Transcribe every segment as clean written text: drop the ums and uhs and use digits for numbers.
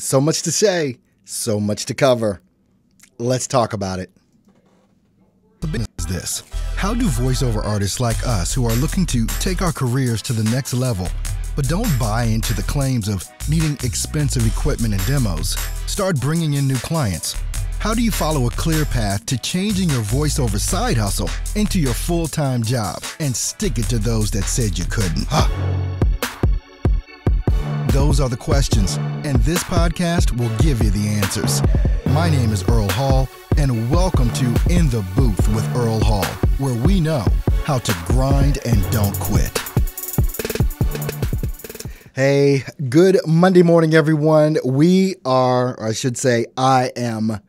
So much to say, so much to cover. Let's talk about it. The business is this. How do voiceover artists like us who are looking to take our careers to the next level, but don't buy into the claims of needing expensive equipment and demos, start bringing in new clients? How do you follow a clear path to changing your voiceover side hustle into your full-time job and stick it to those that said you couldn't? Those are the questions, and this podcast will give you the answers. My name is Earl Hall, and welcome to In the Booth with Earl Hall, where we know how to grind and don't quit. Hey, good Monday morning, everyone. I am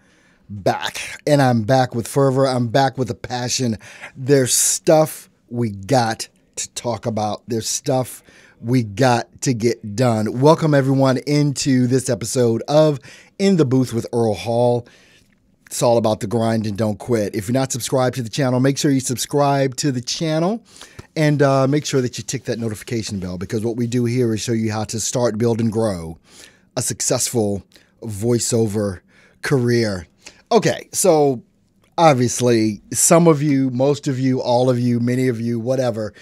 back, and I'm back with fervor. I'm back with a passion. There's stuff we got to talk about. There's stuff we got to get done. Welcome, everyone, into this episode of In the Booth with Earl Hall. It's all about the grind and don't quit. If you're not subscribed to the channel, make sure you subscribe to the channel and make sure that you tick that notification bell, because what we do here is show you how to start, build, and grow a successful voiceover career. Okay, so obviously some of you, most of you, all of you, many of you, whatever,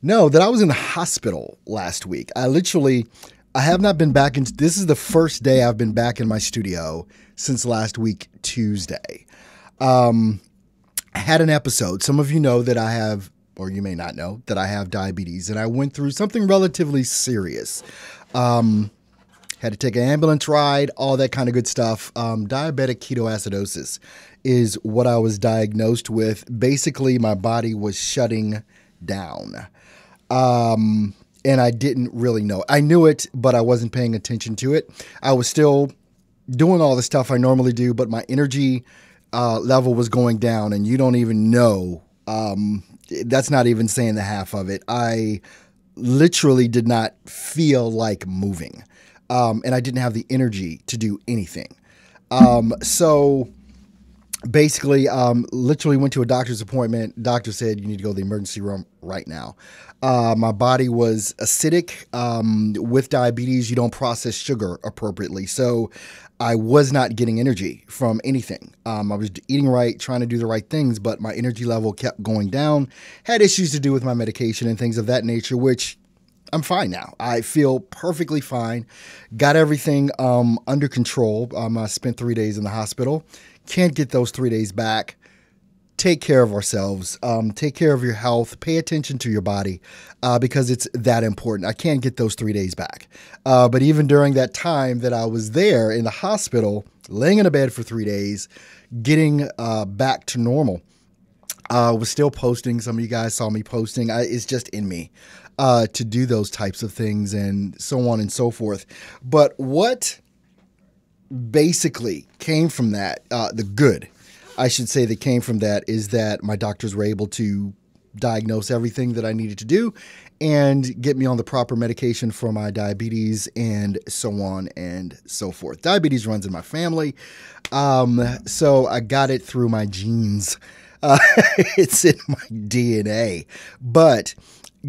know that I was in the hospital last week. I have not been back in. This is the first day I've been back in my studio since last week, Tuesday. I had an episode. Some of you know that I have, or you may not know, that I have diabetes, and I went through something relatively serious. Had to take an ambulance ride, all that kind of good stuff. Diabetic ketoacidosis is what I was diagnosed with. Basically, my body was shutting down. And I didn't really know. I knew it, but I wasn't paying attention to it. I was still doing all the stuff I normally do, but my energy level was going down, and you don't even know. That's not even saying the half of it. I literally did not feel like moving, and I didn't have the energy to do anything. So basically, literally went to a doctor's appointment. Doctor said, you need to go to the emergency room right now. My body was acidic. With diabetes, you don't process sugar appropriately. So I was not getting energy from anything. I was eating right, trying to do the right things, but my energy level kept going down. Had issues to do with my medication and things of that nature, which I'm fine now. I feel perfectly fine. Got everything under control. I spent 3 days in the hospital. Can't get those 3 days back. Take care of ourselves. Take care of your health. Pay attention to your body because it's that important. I can't get those 3 days back. But even during that time that I was there in the hospital, laying in a bed for 3 days, getting back to normal, I was still posting. Some of you guys saw me posting. It's just in me to do those types of things and so on and so forth. But what basically came from that, the good, I should say, that came from that is that my doctors were able to diagnose everything that I needed to do and get me on the proper medication for my diabetes and so on and so forth. Diabetes runs in my family, so I got it through my genes. It's in my DNA. But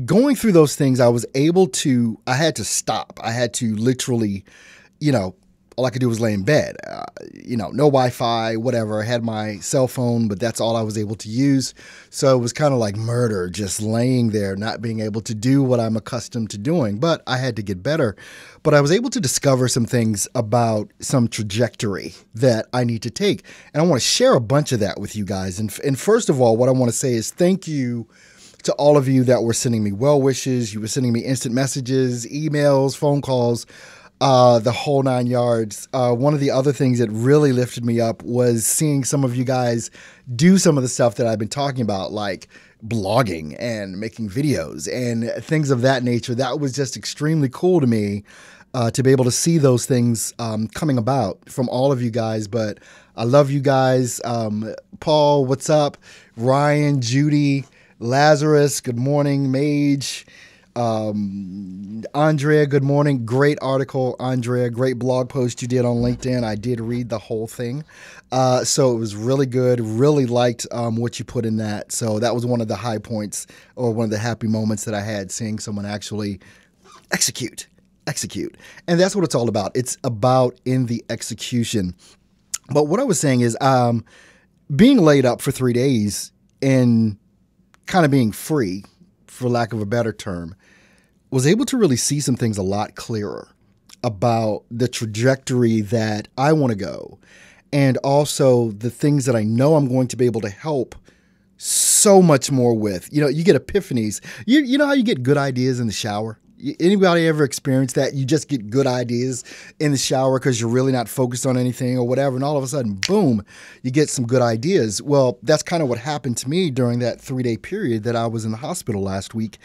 going through those things, I had to stop. I had to literally, all I could do was lay in bed, no Wi-Fi, whatever. I had my cell phone, but that's all I was able to use. So it was kind of like murder, just laying there, not being able to do what I'm accustomed to doing. But I had to get better. But I was able to discover some things about some trajectory that I need to take. And I want to share a bunch of that with you guys. And first of all, what I want to say is thank you to all of you that were sending me well wishes. You were sending me instant messages, emails, phone calls, the whole 9 yards. One of the other things that really lifted me up was seeing some of you guys do some of the stuff that I've been talking about, like blogging and making videos and things of that nature. That was just extremely cool to me to be able to see those things coming about from all of you guys. But I love you guys. Paul, what's up? Ryan, Judy, Lazarus, good morning. Mage, Andrea, good morning. Great article, Andrea. Great blog post you did on LinkedIn. I did read the whole thing. So it was really good. Really liked what you put in that. So that was one of the high points, or one of the happy moments that I had, seeing someone actually execute execute. And that's what it's all about. It's about in the execution. But what I was saying is being laid up for 3 days and kind of being free, for lack of a better term, was able to really see some things a lot clearer about the trajectory that I want to go, and also the things that I know I'm going to be able to help so much more with. You know, you get epiphanies. You know how you get good ideas in the shower? Anybody ever experienced that? You just get good ideas in the shower because you're really not focused on anything or whatever, and all of a sudden, boom, you get some good ideas. Well, that's kind of what happened to me during that 3-day period that I was in the hospital last week,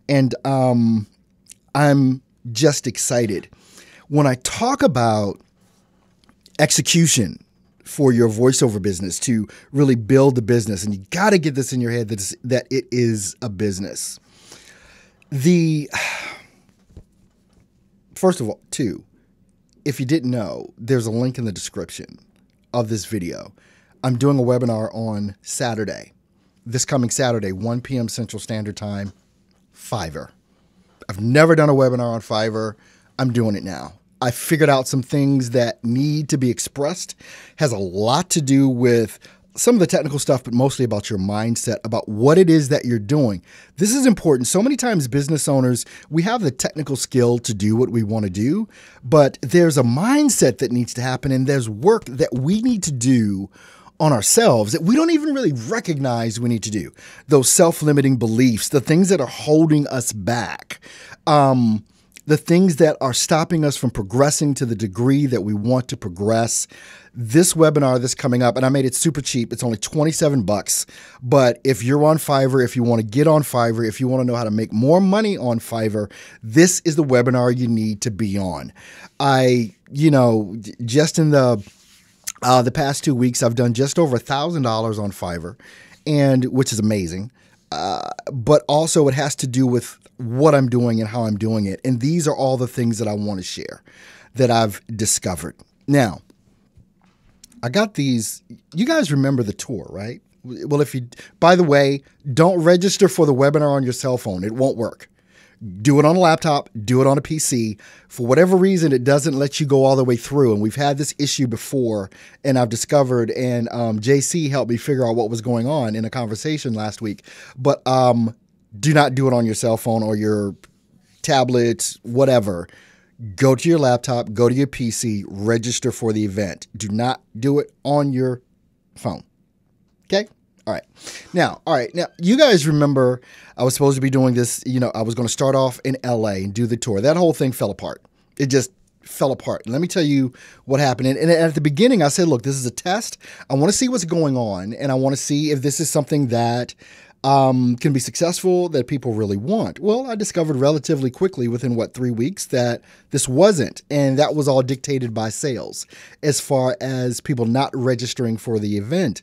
and I'm just excited. When I talk about execution for your voiceover business to really build the business, and you got to get this in your head that it is a business. First of all, too, if you didn't know, there's a link in the description of this video. I'm doing a webinar on Saturday, this coming Saturday, 1 p.m. Central Standard Time, Fiverr. I've never done a webinar on Fiverr. I'm doing it now. I figured out some things that need to be expressed. Has a lot to do with some of the technical stuff, but mostly about your mindset, about what it is that you're doing. This is important. So many times business owners, we have the technical skill to do what we want to do, but there's a mindset that needs to happen, and there's work that we need to do on ourselves that we don't even really recognize we need to do. Those self-limiting beliefs, the things that are holding us back, the things that are stopping us from progressing to the degree that we want to progress. This webinar that's coming up, and I made it super cheap. It's only $27. But if you're on Fiverr, if you want to get on Fiverr, if you want to know how to make more money on Fiverr, this is the webinar you need to be on. Just in the past 2 weeks, I've done just over $1,000 on Fiverr, and which is amazing. But also it has to do with what I'm doing and how I'm doing it. And these are all the things that I want to share that I've discovered. Now, I got these. You guys remember the tour, right? Well, by the way, don't register for the webinar on your cell phone. It won't work. Do it on a laptop, do it on a PC. For whatever reason, it doesn't let you go all the way through. And we've had this issue before, and I've discovered, and JC helped me figure out what was going on in a conversation last week. But do not do it on your cell phone or your tablet, whatever. Go to your laptop, go to your PC, register for the event. Do not do it on your phone. Okay? All right. Now, you guys remember I was supposed to be doing this, I was going to start off in LA and do the tour. That whole thing fell apart. It just fell apart. And let me tell you what happened. And at the beginning, I said, look, this is a test. I want to see what's going on, and I want to see if this is something that can be successful, that people really want. Well, I discovered relatively quickly within 3 weeks that this wasn't, and that was all dictated by sales as far as people not registering for the event.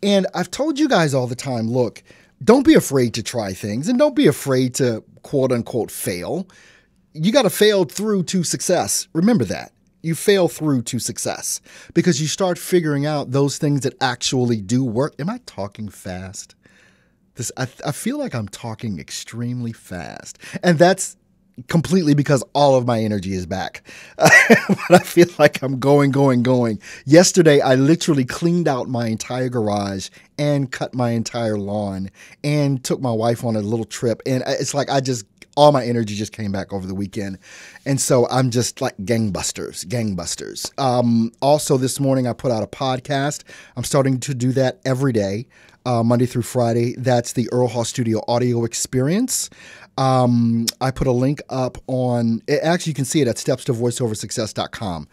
And I've told you guys all the time, look, don't be afraid to try things, and don't be afraid to quote unquote fail. You got to fail through to success. Remember that. You fail through to success because you start figuring out those things that actually do work. Am I talking fast? I feel like I'm talking extremely fast, and that's completely because all of my energy is back. But I feel like I'm going. Yesterday, I literally cleaned out my entire garage and cut my entire lawn and took my wife on a little trip. And it's like all my energy just came back over the weekend. And so I'm just like gangbusters. Also, this morning, I put out a podcast. I'm starting to do that every day. Monday through Friday. That's the Earl Hall Studio audio experience. I put a link up on, actually you can see it at stepstovoiceoversuccess.com,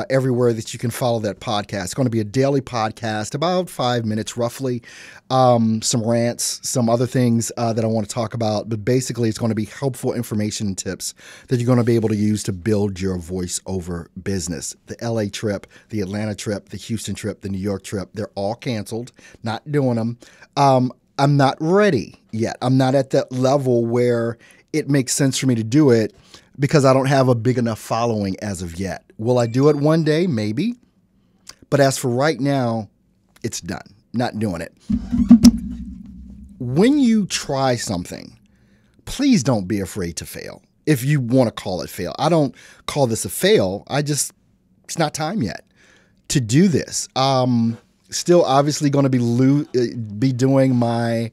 everywhere that you can follow that podcast. It's going to be a daily podcast, about 5 minutes roughly, some rants, some other things that I want to talk about, but basically it's going to be helpful information and tips that you're going to be able to use to build your voiceover business. The LA trip, the Atlanta trip, the Houston trip, the New York trip, they're all canceled, not doing them. I'm not ready yet. I'm not at that level where it makes sense for me to do it because I don't have a big enough following as of yet. Will I do it one day? Maybe. But as for right now, it's done. Not doing it. When you try something, please don't be afraid to fail. if you want to call it fail. I don't call this a fail. It's not time yet to do this. Still obviously going to be doing my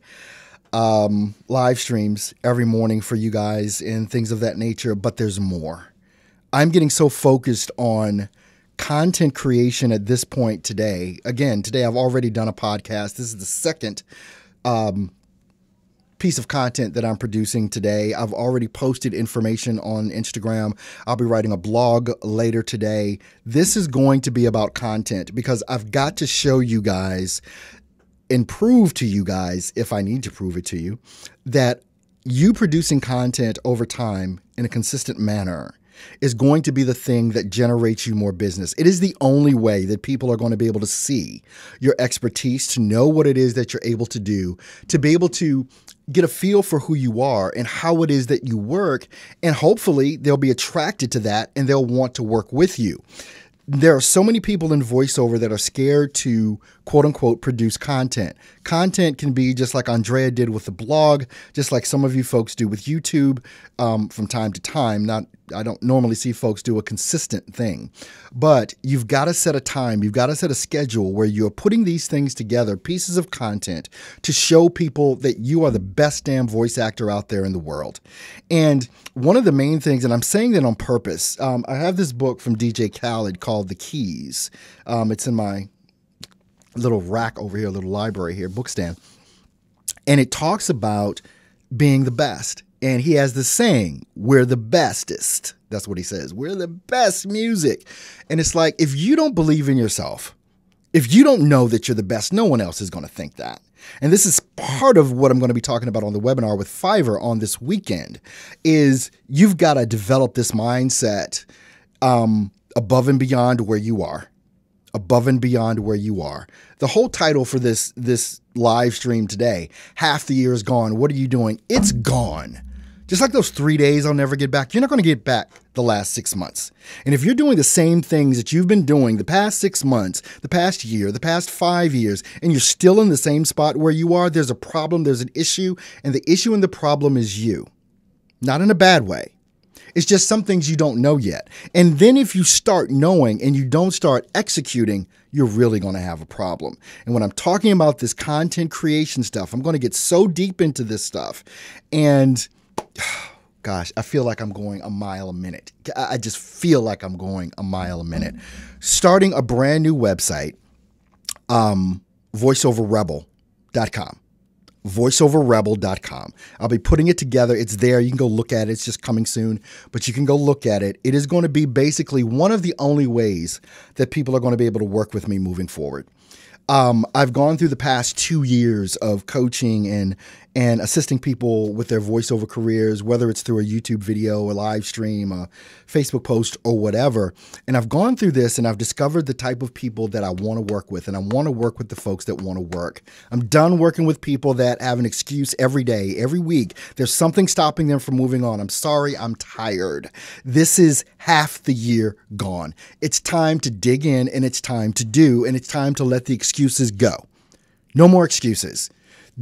live streams every morning for you guys and things of that nature, but there's more. I'm getting so focused on content creation at this point today. Again, today I've already done a podcast. This is the second piece of content that I'm producing today. I've already posted information on Instagram. I'll be writing a blog later today. This is going to be about content because I've got to show you guys and prove to you guys, if I need to prove it to you, that you producing content over time in a consistent manner is going to be the thing that generates you more business. It is the only way that people are going to be able to see your expertise, to know what it is that you're able to do, to be able to get a feel for who you are and how it is that you work. And hopefully they'll be attracted to that and they'll want to work with you. There are so many people in voiceover that are scared to, quote unquote, produce content. Content can be just like Andrea did with the blog, just like some of you folks do with YouTube from time to time. I don't normally see folks do a consistent thing, but you've got to set a time. You've got to set a schedule where you're putting these things together, pieces of content to show people that you are the best damn voice actor out there in the world. And one of the main things, and I'm saying that on purpose, I have this book from DJ Khaled called The Keys. It's in my little rack over here, little library here, book stand. And it talks about being the best. And he has this saying, we're the bestest. That's what he says. We're the best music. And it's like, if you don't believe in yourself, if you don't know that you're the best, no one else is going to think that. And this is part of what I'm going to be talking about on the webinar with Fiverr on this weekend, is you've got to develop this mindset above and beyond where you are. Above and beyond where you are. The whole title for this live stream today, half the year is gone. What are you doing? It's gone. Just like those 3 days I'll never get back, you're not going to get back the last 6 months. And if you're doing the same things that you've been doing the past 6 months, the past year, the past 5 years, and you're still in the same spot where you are, there's a problem, there's an issue, and the issue and the problem is you. Not in a bad way. It's just some things you don't know yet. And then if you start knowing and you don't start executing, you're really going to have a problem. And when I'm talking about this content creation stuff, I'm going to get so deep into this stuff. And gosh, I feel like I'm going a mile a minute. I just feel like I'm going a mile a minute. Starting a brand new website, voiceoverrebel.com. voiceoverrebel.com. I'll be putting it together. It's there. You can go look at it. It's just coming soon, but you can go look at it. It is going to be basically one of the only ways that people are going to be able to work with me moving forward. I've gone through the past 2 years of coaching and assisting people with their voiceover careers, whether it's through a YouTube video, a live stream, a Facebook post, or whatever. And I've gone through this and I've discovered the type of people that I want to work with, and I want to work with the folks that want to work. I'm done working with people that have an excuse every day, every week. There's something stopping them from moving on. I'm sorry, I'm tired. This is half the year gone. It's time to dig in, and it's time to do, and it's time to let the excuses go. No more excuses.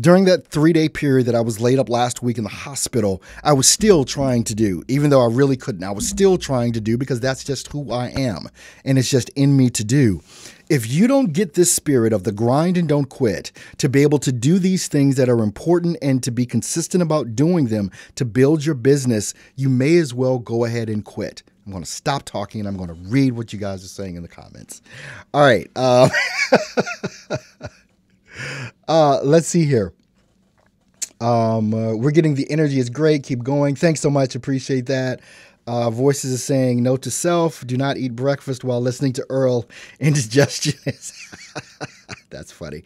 During that 3-day period that I was laid up last week in the hospital, I was still trying to do, even though I really couldn't. I was still trying to do because that's just who I am, and it's just in me to do. If you don't get this spirit of the grind and don't quit, to be able to do these things that are important and to be consistent about doing them to build your business, you may as well go ahead and quit. I'm going to stop talking and I'm going to read what you guys are saying in the comments. All right. Let's see here. We're getting the energy is great. Keep going. Thanks so much. Appreciate that. Voices is saying, note to self, do not eat breakfast while listening to Earl. Indigestion is that's funny.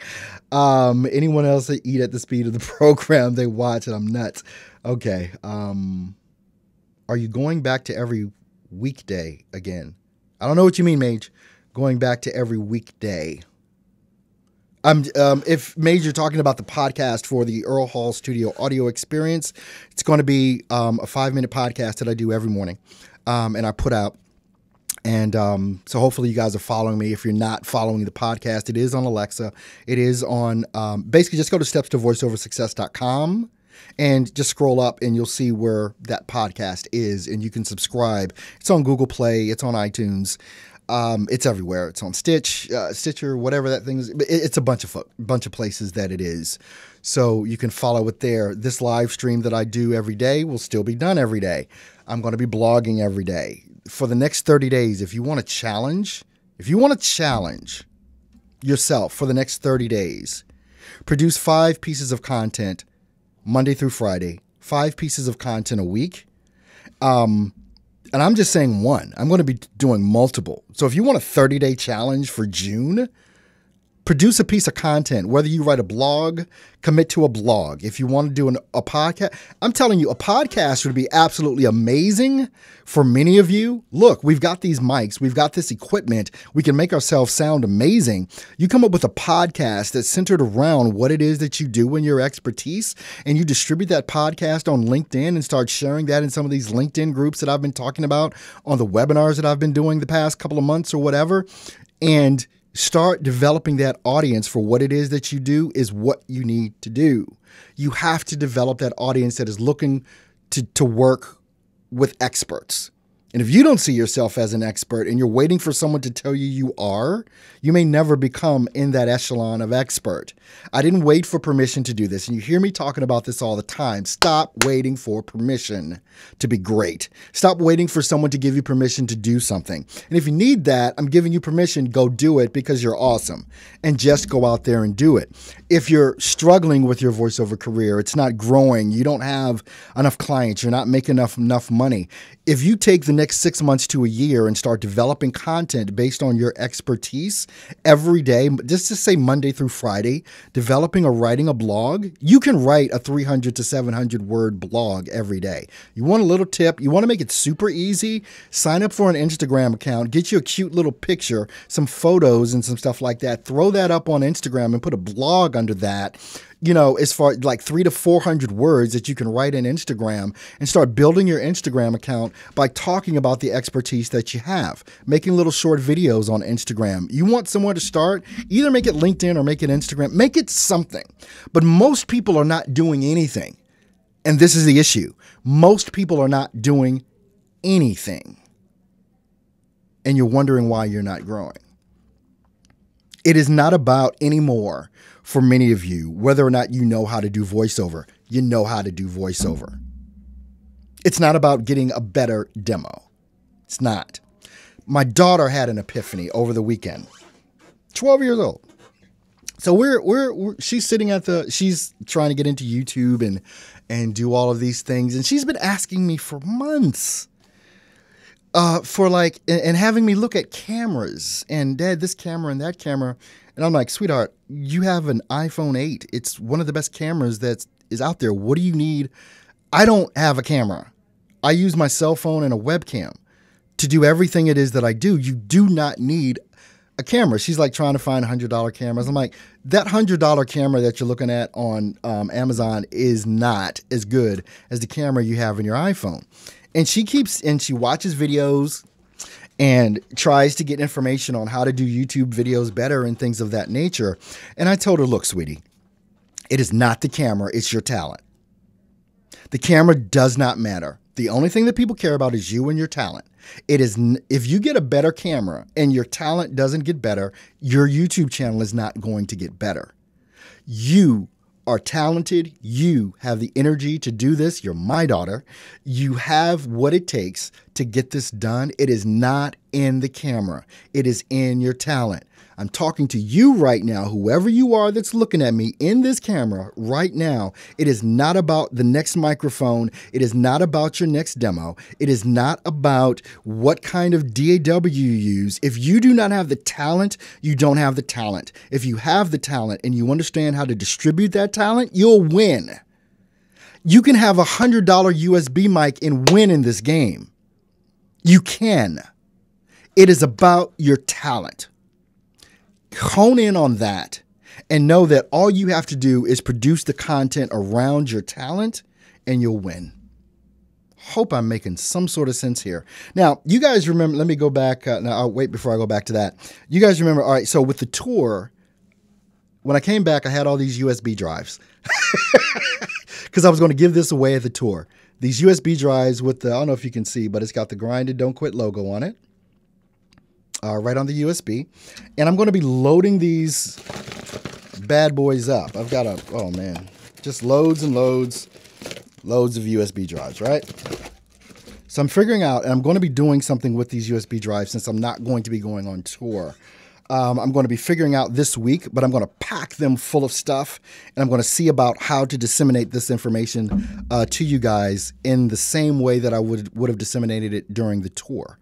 Anyone else that eat at the speed of the program they watch, and I'm nuts. Okay. Are you going back to every weekday again? I don't know what you mean, Mage. Going back to every weekday. If Mage, you're talking about the podcast for the Earl Hall Studio audio experience, it's going to be a 5-minute podcast that I do every morning, and I put out. And so hopefully you guys are following me. If you're not following the podcast, it is on Alexa. It is on basically just go to stepstovoiceoversuccess.com. And just scroll up and you'll see where that podcast is, and you can subscribe. It's on Google Play. It's on iTunes. It's everywhere. It's on Stitcher, whatever that thing is. It's a bunch of places that it is. So you can follow it there. This live stream that I do every day will still be done every day. I'm going to be blogging every day. For the next 30 days, if you want to challenge yourself for the next 30 days, produce 5 pieces of content Monday through Friday, 5 pieces of content a week. And I'm just saying one. I'm going to be doing multiple. So if you want a 30-day challenge for June, produce a piece of content, whether you write a blog, commit to a blog. If you want to do a podcast, I'm telling you, a podcast would be absolutely amazing for many of you. Look, we've got these mics. We've got this equipment. We can make ourselves sound amazing. You come up with a podcast that's centered around what it is that you do and your expertise, and you distribute that podcast on LinkedIn and start sharing that in some of these LinkedIn groups that I've been talking about on the webinars that I've been doing the past couple of months or whatever, and start developing that audience for what it is that you do is what you need to do. You have to develop that audience that is looking to work with experts. And if you don't see yourself as an expert and you're waiting for someone to tell you you are, you may never become in that echelon of expert. I didn't wait for permission to do this. And you hear me talking about this all the time. Stop waiting for permission to be great. Stop waiting for someone to give you permission to do something. And if you need that, I'm giving you permission. Go do it because you're awesome. And just go out there and do it. If you're struggling with your voiceover career, it's not growing, you don't have enough clients, you're not making enough money. If you take the next 6 months to a year and start developing content based on your expertise every day, just to say Monday through Friday, developing or writing a blog, you can write a 300 to 700 word blog every day. You want a little tip? You want to make it super easy? Sign up for an Instagram account, get you a cute little picture, some photos and some stuff like that. Throw that up on Instagram and put a blog under that. You know, as far like 300 to 400 words that you can write in Instagram, and start building your Instagram account by talking about the expertise that you have, making little short videos on Instagram. You want somewhere to start, either make it LinkedIn or make it Instagram, make it something. But most people are not doing anything. And this is the issue. Most people are not doing anything. And you're wondering why you're not growing. It is not about anymore for many of you, whether or not you know how to do voiceover. You know how to do voiceover. It's not about getting a better demo. It's not. My daughter had an epiphany over the weekend. 12 years old. So she's sitting she's trying to get into YouTube and do all of these things. And she's been asking me for months and having me look at cameras and Dad, this camera and that camera. And I'm like, sweetheart, you have an iPhone 8. It's one of the best cameras that is out there. What do you need? I don't have a camera. I use my cell phone and a webcam to do everything it is that I do. You do not need a camera. She's like trying to find $100 cameras. I'm like, that $100 camera that you're looking at on Amazon is not as good as the camera you have in your iPhone. And she watches videos and tries to get information on how to do YouTube videos better and things of that nature. And I told her, look, sweetie, it is not the camera, it's your talent. The camera does not matter. The only thing that people care about is you and your talent. If you get a better camera and your talent doesn't get better, your YouTube channel is not going to get better. You are talented. You have the energy to do this. You're my daughter. You have what it takes to get this done. It is not in the camera. It is in your talent. I'm talking to you right now, whoever you are that's looking at me in this camera right now. It is not about the next microphone. It is not about your next demo. It is not about what kind of DAW you use. If you do not have the talent, you don't have the talent. If you have the talent and you understand how to distribute that talent, you'll win. You can have a $100 USB mic and win in this game. You can. It is about your talent. Hone in on that and know that all you have to do is produce the content around your talent and you'll win. Hope I'm making some sort of sense here. Now, you guys remember, let me go back. I'll wait before I go back to that. You guys remember, all right, so with the tour, when I came back, I had all these USB drives. Because because I was going to give this away at the tour. These USB drives with the, I don't know if you can see, but it's got the Grinded Don't Quit logo on it. Right on the USB. And I'm going to be loading these bad boys up. I've got oh man, just loads and loads of USB drives, right? So I'm figuring out, and I'm going to be doing something with these USB drives since I'm not going to be going on tour. I'm going to be figuring out this week, but I'm going to pack them full of stuff, and I'm going to see about how to disseminate this information to you guys in the same way that I would have disseminated it during the tour.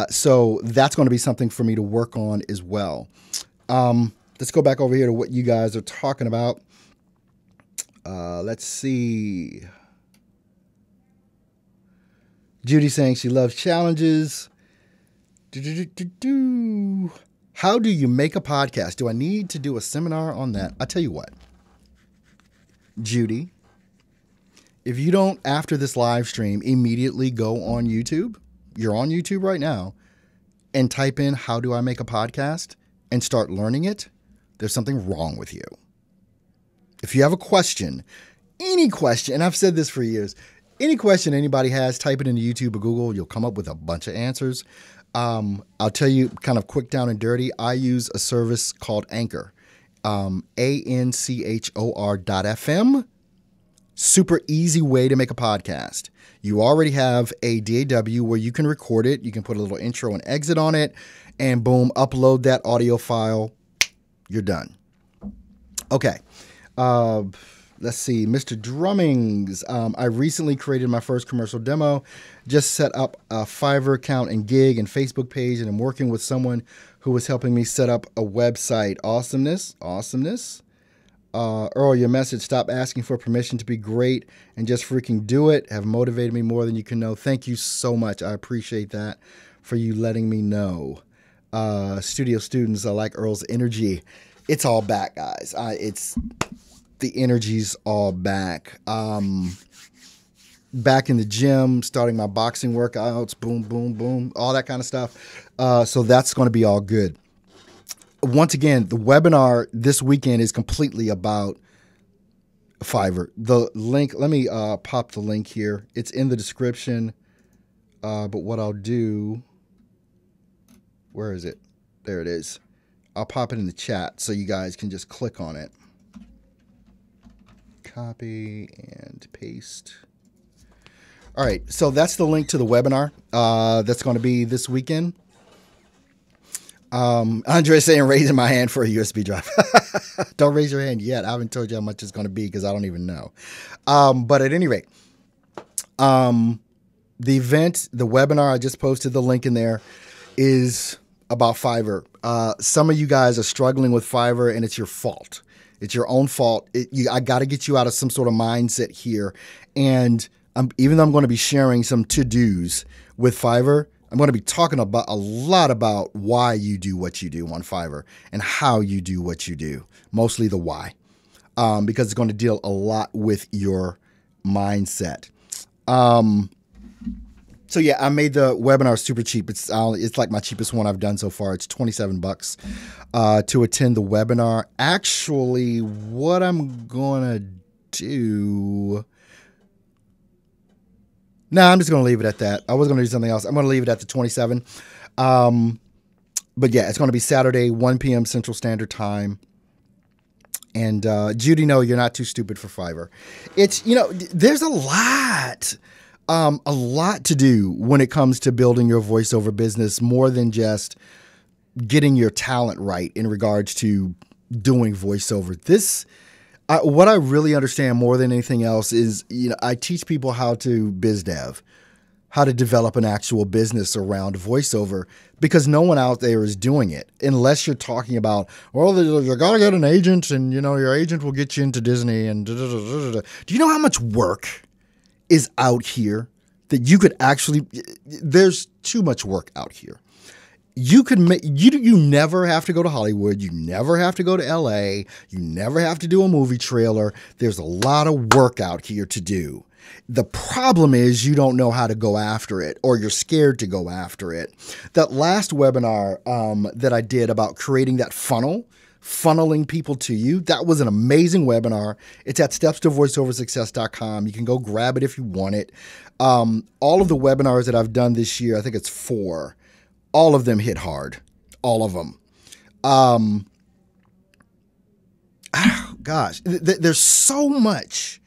So that's going to be something for me to work on as well. Let's go back over here to what you guys are talking about. Let's see. Judy saying she loves challenges. How do you make a podcast? Do I need to do a seminar on that? I tell you what, Judy, if you don't, after this live stream, immediately go on YouTube, you're on YouTube right now, and type in, how do I make a podcast, and start learning it, there's something wrong with you. If you have a question, any question, and I've said this for years, any question anybody has, type it into YouTube or Google, you'll come up with a bunch of answers. I'll tell you kind of quick down and dirty. I use a service called Anchor, ANCHOR.FM. Super easy way to make a podcast. You already have a DAW where you can record it. You can put a little intro and exit on it, and boom, upload that audio file. You're done. Okay. Let's see, Mr. Drummings. I recently created my first commercial demo, just set up a Fiverr account and gig and Facebook page, and I'm working with someone who is helping me set up a website. Awesomeness. Earl, your message, stop asking for permission to be great and just freaking do it, have motivated me more than you can know. Thank you so much. I appreciate that for you letting me know. Studio students, I like Earl's energy. It's all back, guys. The energy's all back. Back in the gym, starting my boxing workouts, boom, boom, boom, all that kind of stuff. So that's going to be all good. Once again, the webinar this weekend is completely about Fiverr. The link, let me pop the link here. It's in the description. But what I'll do, where is it? There it is. I'll pop it in the chat so you guys can just click on it. Copy and paste. All right, so that's the link to the webinar that's going to be this weekend. Andre saying raising my hand for a USB drive. Don't raise your hand yet. I haven't told you how much it's going to be because I don't even know. But at any rate, the event, the webinar, I just posted the link in there, is about Fiverr. Some of you guys are struggling with Fiverr, and it's your fault. It's your own fault. I got to get you out of some sort of mindset here. And even though I'm going to be sharing some to-dos with Fiverr, I'm going to be talking about a lot about why you do what you do on Fiverr and how you do what you do. Mostly the why, because it's going to deal a lot with your mindset. So yeah, I made the webinar super cheap. It's like my cheapest one I've done so far. It's $27 to attend the webinar. Actually, what I'm gonna do? I'm just gonna leave it at that. I was gonna do something else. I'm gonna leave it at the 27. But yeah, it's gonna be Saturday, 1 p.m. Central Standard Time. And Judy, no, you're not too stupid for Fiverr. It's there's a lot to do when it comes to building your voiceover business, more than just getting your talent right in regards to doing voiceover. What I really understand more than anything else is, I teach people how to biz dev, how to develop an actual business around voiceover, because no one out there is doing it unless you're talking about, well, you got to get an agent and, your agent will get you into Disney and da, da, da, da, da. Do you know how much work is out here that you could actually, there's too much work out here. You could make, you never have to go to Hollywood. You never have to go to LA. You never have to do a movie trailer. There's a lot of work out here to do. The problem is you don't know how to go after it, or you're scared to go after it. That last webinar that I did about creating that funnel funneling people to you. That was an amazing webinar. It's at stepstovoiceoversuccess.com. You can go grab it if you want it. All of the webinars that I've done this year, I think it's 4, all of them hit hard. All of them. Gosh, there's so much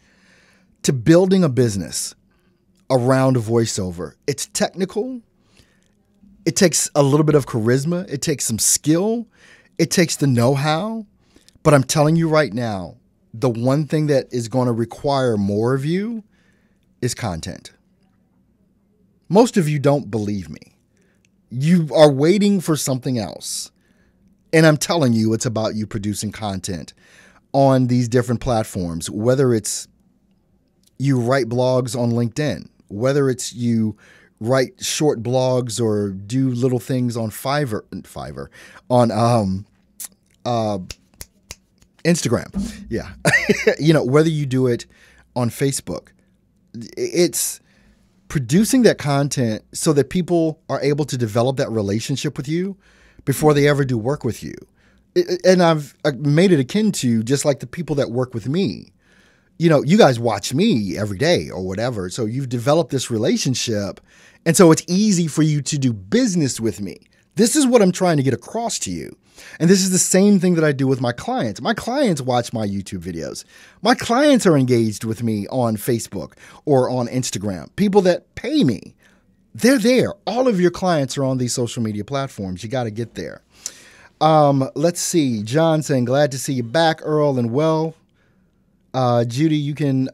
to building a business around a voiceover. It's technical. It takes a little bit of charisma. It takes some skill. It takes the know-how. But I'm telling you right now, the one thing that is going to require more of you is content. Most of you don't believe me. You are waiting for something else. And I'm telling you, it's about you producing content on these different platforms, whether it's you write blogs on LinkedIn, whether it's you write short blogs or do little things on Fiverr on Instagram. Yeah. Whether you do it on Facebook, it's producing that content so that people are able to develop that relationship with you before they ever do work with you. And I've made it akin to just like the people that work with me. You guys watch me every day or whatever. So you've developed this relationship. And so it's easy for you to do business with me. This is what I'm trying to get across to you. And this is the same thing that I do with my clients. My clients watch my YouTube videos. My clients are engaged with me on Facebook or on Instagram. People that pay me, they're there. All of your clients are on these social media platforms. You got to get there. Let's see. John saying, glad to see you back, Earl, and well. Judy, you can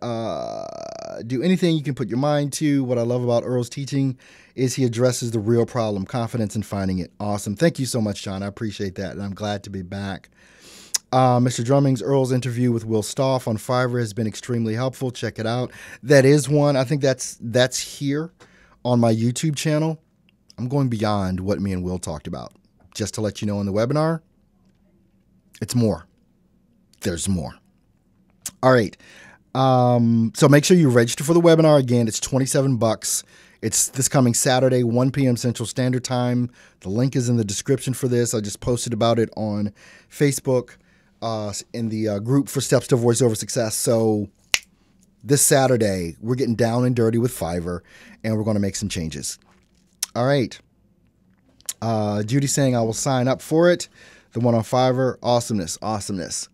do anything you can put your mind to. What I love about Earl's teaching is he addresses the real problem, confidence in finding it. Awesome. Thank you so much, John. I appreciate that, and I'm glad to be back. Mr. Drummings, Earl's interview with Will Stoff on Fiverr has been extremely helpful. Check it out. That is one. I think that's here on my YouTube channel. I'm going beyond what me and Will talked about. Just to let you know in the webinar, it's more. There's more. All right. So make sure you register for the webinar. Again, it's $27. It's this coming Saturday, 1 p.m. Central Standard Time. The link is in the description for this. I just posted about it on Facebook in the group for Steps to Voiceover Success. So this Saturday, we're getting down and dirty with Fiverr, and we're going to make some changes. All right. Judy saying I will sign up for it. The one on Fiverr. Awesomeness.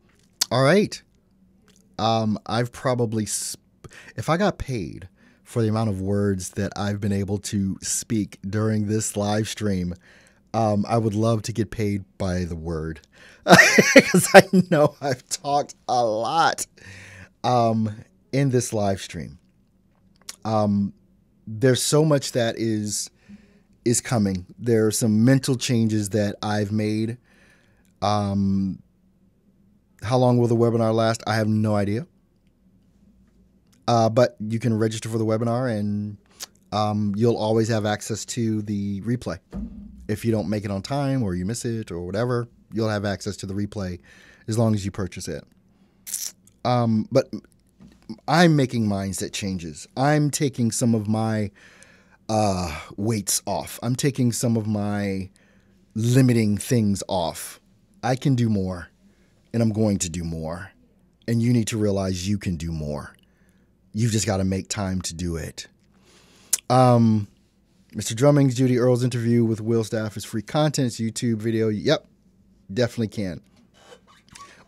All right. I've probably, if I got paid for the amount of words that I've been able to speak during this live stream, I would love to get paid by the word because I know I've talked a lot in this live stream. There's so much that is coming. There are some mental changes that I've made. How long will the webinar last? I have no idea. But you can register for the webinar and you'll always have access to the replay. If you don't make it on time or you miss it or whatever, you'll have access to the replay as long as you purchase it. But I'm making mindset changes. I'm taking some of my weights off. I'm taking some of my limiting things off. I can do more. And I'm going to do more. And you need to realize you can do more. You've just got to make time to do it. Mr. Drummings, Judy Earl's interview with Will Stoff is free content. It's YouTube video. Yep, definitely can.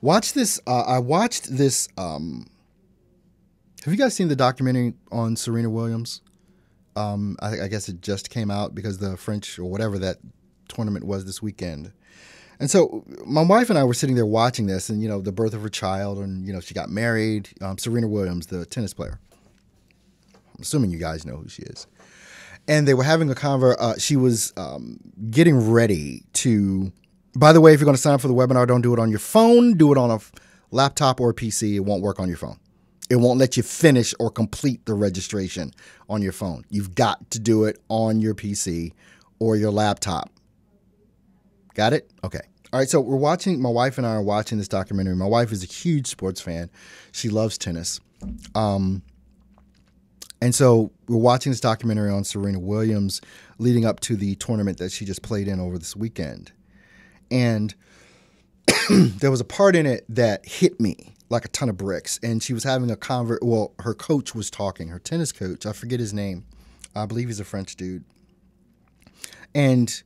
Watch this. I watched this. Have you guys seen the documentary on Serena Williams? I guess it just came out because the French or whatever that tournament was this weekend. And so my wife and I were sitting there watching this and, the birth of her child and, she got married. Serena Williams, the tennis player. I'm assuming you guys know who she is. And they were having a she was getting ready to, by the way, if you're going to sign up for the webinar, don't do it on your phone. Do it on a laptop or a PC. It won't work on your phone. It won't let you finish or complete the registration on your phone. You've got to do it on your PC or your laptop. Got it? Okay. All right. So my wife and I are watching this documentary. My wife is a huge sports fan. She loves tennis. And so we're watching this documentary on Serena Williams leading up to the tournament that she just played in over this weekend. And there was a part in it that hit me like a ton of bricks. And she was having a her coach was talking, her tennis coach. I forget his name. I believe he's a French dude. And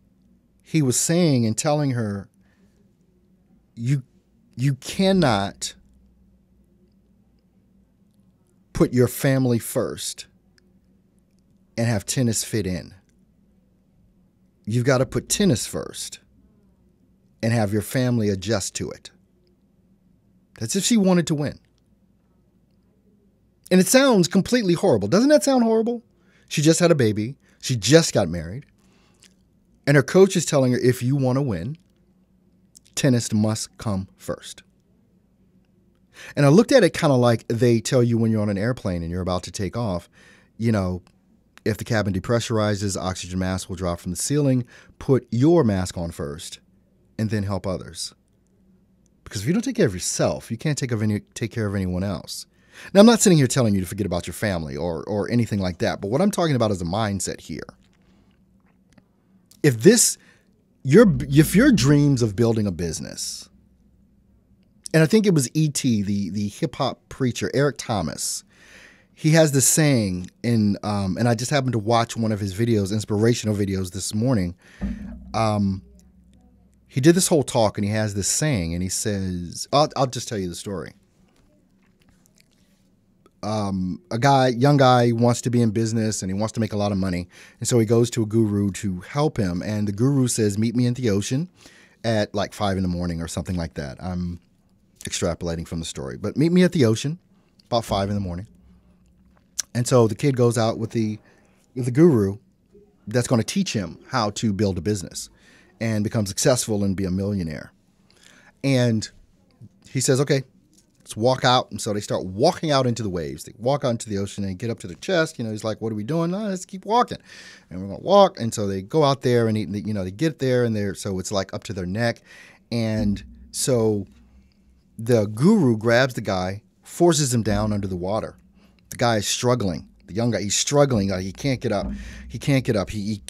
he was saying and telling her, you cannot put your family first and have tennis fit in. You've got to put tennis first and have your family adjust to it. That's if she wanted to win. And it sounds completely horrible. Doesn't that sound horrible? She just had a baby. She just got married. And her coach is telling her, if you want to win, tennis must come first. And I looked at it kind of like they tell you when you're on an airplane and you're about to take off, you know, if the cabin depressurizes, oxygen mask will drop from the ceiling. Put your mask on first and then help others. Because if you don't take care of yourself, you can't take care of anyone else. Now, I'm not sitting here telling you to forget about your family or anything like that. But what I'm talking about is a mindset here. If your dreams of building a business, and I think it was E.T., the hip-hop preacher, Eric Thomas, he has this saying, and I just happened to watch one of his videos, inspirational videos this morning. He did this whole talk, and he has this saying, and he says, I'll just tell you the story. A young guy wants to be in business and he wants to make a lot of money. And so he goes to a guru to help him. And the guru says, meet me in the ocean at like 5 a.m. or something like that. I'm extrapolating from the story, but meet me at the ocean about 5 a.m. And so the kid goes out with the guru that's going to teach him how to build a business and become successful and be a millionaire. And he says, okay, let's walk out. And so they start walking out into the waves. They walk out into the ocean and get up to their chest. You know, he's like, what are we doing? No, let's keep walking. And we're going to walk. And so they go out there and, they get there and so it's like up to their neck. And so the guru grabs the guy, forces him down under the water. The guy is struggling. The young guy, he's struggling. He can't get up. He can't get up. He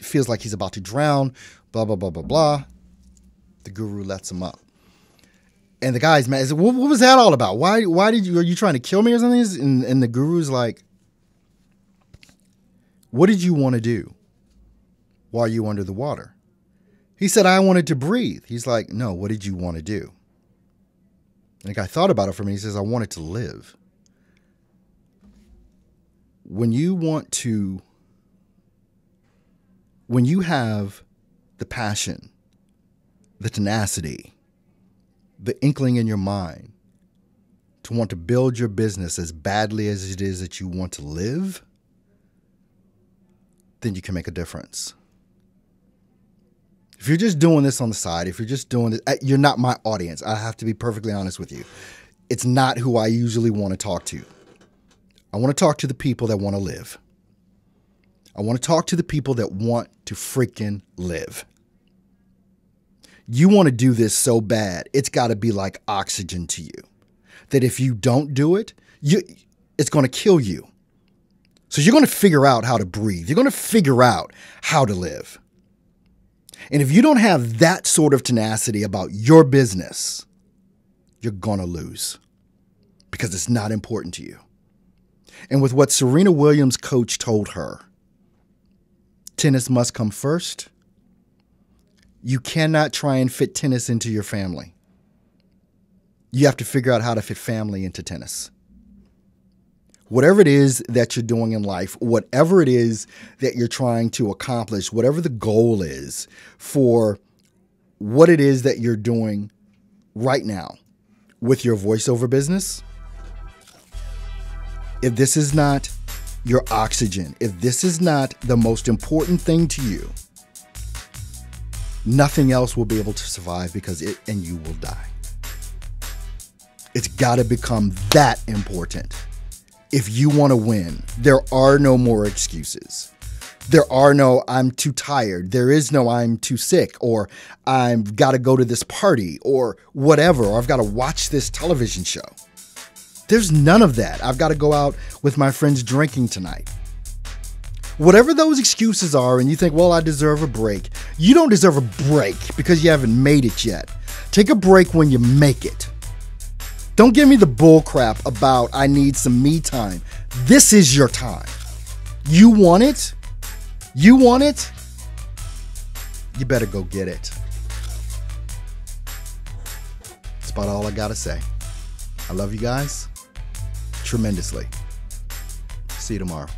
feels like he's about to drown. Blah, blah, blah, blah, blah. The guru lets him up. And the guy's mad. He said, what was that all about? Why are you trying to kill me or something? And the guru's like, what did you want to do while you were under the water? He said, I wanted to breathe. He's like, no, what did you want to do? And the guy thought about it for a minute. He says, I wanted to live. When you have the passion, the tenacity, the inkling in your mind to want to build your business as badly as it is that you want to live, then you can make a difference. If you're just doing this on the side, if you're just doing it, you're not my audience. I have to be perfectly honest with you. It's not who I usually want to talk to. I want to talk to the people that want to live. I want to talk to the people that want to freaking live. You want to do this so bad, it's got to be like oxygen to you. That if you don't do it, it's going to kill you. So you're going to figure out how to breathe. You're going to figure out how to live. And if you don't have that sort of tenacity about your business, you're going to lose because it's not important to you. And with what Serena Williams' coach told her, tennis must come first. You cannot try and fit tennis into your family. You have to figure out how to fit family into tennis. Whatever it is that you're doing in life, whatever it is that you're trying to accomplish, whatever the goal is for what it is that you're doing right now with your voiceover business, if this is not your oxygen, if this is not the most important thing to you, nothing else will be able to survive because and you will die. It's got to become that important. If you want to win, there are no more excuses. There are no, I'm too tired. There is no, I'm too sick, or I've got to go to this party, or whatever, or I've got to watch this television show. There's none of that. I've got to go out with my friends drinking tonight. Whatever those excuses are, and you think, well, I deserve a break. You don't deserve a break because you haven't made it yet. Take a break when you make it. Don't give me the bull crap about I need some me time. This is your time. You want it? You want it? You better go get it. That's about all I gotta say. I love you guys tremendously. See you tomorrow.